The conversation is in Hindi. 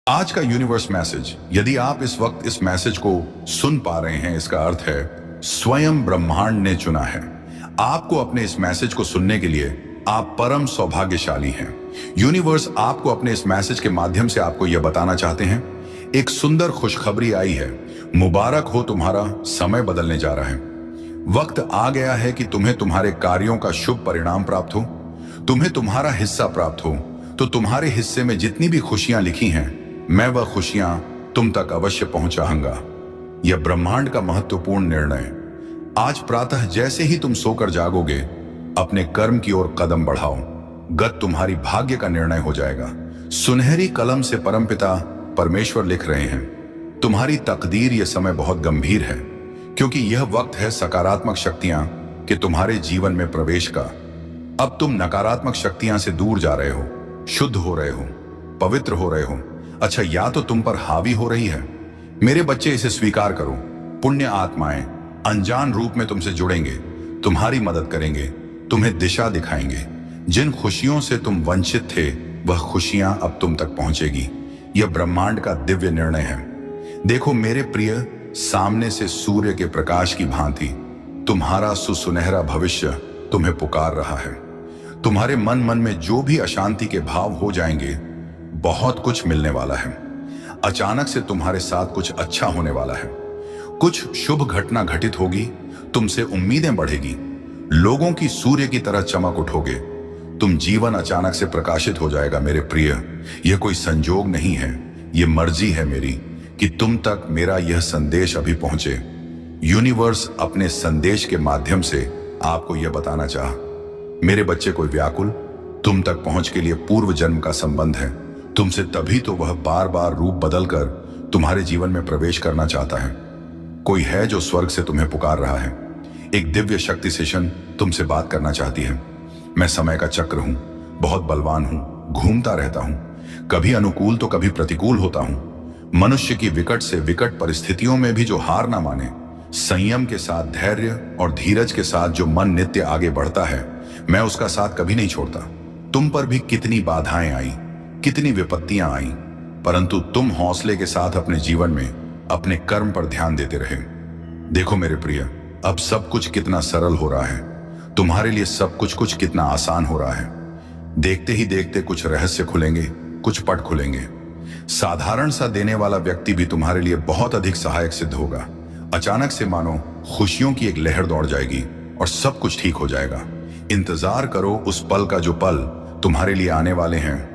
आज का यूनिवर्स मैसेज, यदि आप इस वक्त इस मैसेज को सुन पा रहे हैं, इसका अर्थ है स्वयं ब्रह्मांड ने चुना है आपको अपने इस मैसेज को सुनने के लिए। आप परम सौभाग्यशाली हैं। यूनिवर्स आपको अपने इस मैसेज के माध्यम से आपको यह बताना चाहते हैं, एक सुंदर खुशखबरी आई है। मुबारक हो, तुम्हारा समय बदलने जा रहा है। वक्त आ गया है कि तुम्हें तुम्हारे कार्यों का शुभ परिणाम प्राप्त हो, तुम्हें तुम्हारा हिस्सा प्राप्त हो। तो तुम्हारे हिस्से में जितनी भी खुशियां लिखी हैं, मैं वह खुशियां तुम तक अवश्य पहुंचाऊंगा। यह ब्रह्मांड का महत्वपूर्ण निर्णय। आज प्रातः जैसे ही तुम सोकर जागोगे, अपने कर्म की ओर कदम बढ़ाओ। गत तुम्हारी भाग्य का निर्णय हो जाएगा। सुनहरी कलम से परमपिता परमेश्वर लिख रहे हैं, तुम्हारी तकदीर यह समय बहुत गंभीर है, क्योंकि यह वक्त है सकारात्मक शक्तियां कि तुम्हारे जीवन में प्रवेश का। अब तुम नकारात्मक शक्तियां से दूर जा रहे हो, शुद्ध हो रहे हो, पवित्र हो रहे हो। अच्छा, या तो तुम पर हावी हो रही है। मेरे बच्चे, इसे स्वीकार करो। पुण्य आत्माएं अनजान रूप में तुमसे जुड़ेंगे, तुम्हारी मदद करेंगे, तुम्हें दिशा दिखाएंगे। जिन खुशियों से तुम वंचित थे, वह खुशियां अब तुम तक पहुंचेगी। यह ब्रह्मांड का दिव्य निर्णय है। देखो मेरे प्रिय, सामने से सूर्य के प्रकाश की भांति तुम्हारा सुनहरा भविष्य तुम्हें पुकार रहा है। तुम्हारे मन में जो भी अशांति के भाव हो जाएंगे, बहुत कुछ मिलने वाला है। अचानक से तुम्हारे साथ कुछ अच्छा होने वाला है। कुछ शुभ घटना घटित होगी, तुमसे उम्मीदें बढ़ेगी, लोगों की सूर्य की तरह चमक उठोगे। तुम जीवन अचानक से प्रकाशित हो जाएगा मेरे प्रिय। यह कोई संजोग नहीं है, यह मर्जी है मेरी कि तुम तक मेरा यह संदेश अभी पहुंचे। यूनिवर्स अपने संदेश के माध्यम से आपको यह बताना चाहा, मेरे बच्चे, कोई व्याकुल तुम तक पहुंच के लिए पूर्व जन्म का संबंध है तुमसे, तभी तो वह बार बार रूप बदलकर तुम्हारे जीवन में प्रवेश करना चाहता है। कोई है जो स्वर्ग से तुम्हें पुकार रहा है। एक दिव्य शक्ति सेशन तुमसे बात करना चाहती है। मैं समय का चक्र हूं, बहुत बलवान हूं, घूमता रहता हूं, कभी अनुकूल तो कभी प्रतिकूल होता हूं। मनुष्य की विकट से विकट परिस्थितियों में भी जो हार ना माने, संयम के साथ, धैर्य और धीरज के साथ जो मन नित्य आगे बढ़ता है, मैं उसका साथ कभी नहीं छोड़ता। तुम पर भी कितनी बाधाएं आई, कितनी विपत्तियां आई, परंतु तुम हौसले के साथ अपने जीवन में अपने कर्म पर ध्यान देते रहे। देखो मेरे प्रिय, अब सब कुछ कितना सरल हो रहा है। तुम्हारे लिए सब कुछ कितना आसान हो रहा है। देखते ही देखते कुछ रहस्य खुलेंगे, कुछ पट खुलेंगे। साधारण सा देने वाला व्यक्ति भी तुम्हारे लिए बहुत अधिक सहायक सिद्ध होगा। अचानक से मानो खुशियों की एक लहर दौड़ जाएगी और सब कुछ ठीक हो जाएगा। इंतजार करो उस पल का जो पल तुम्हारे लिए आने वाले हैं।